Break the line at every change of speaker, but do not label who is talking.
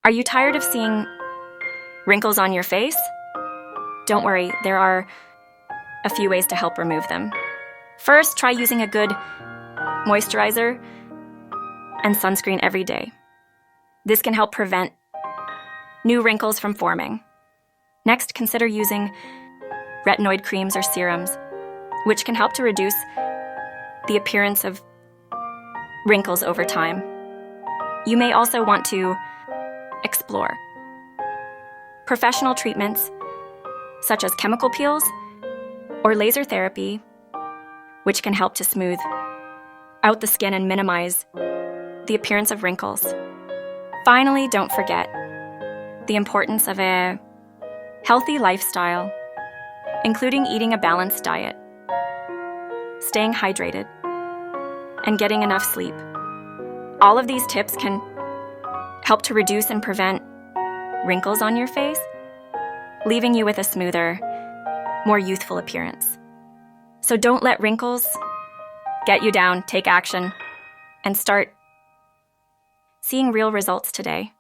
Are you tired of seeing wrinkles on your face? Don't worry, there are a few ways to help remove them. First, try using a good moisturizer and sunscreen every day. This can help prevent new wrinkles from forming. Next, consider using retinoid creams or serums, which can help to reduce the appearance of wrinkles over time. You may also want to explore professional treatments such as chemical peels or laser therapy, which can help to smooth out the skin and minimize the appearance of wrinkles. Finally, don't forget the importance of a healthy lifestyle, including eating a balanced diet, staying hydrated, and getting enough sleep. All of these tips can help to reduce and prevent wrinkles on your face, leaving you with a smoother, more youthful appearance. So don't let wrinkles get you down. Take action and start seeing real results today.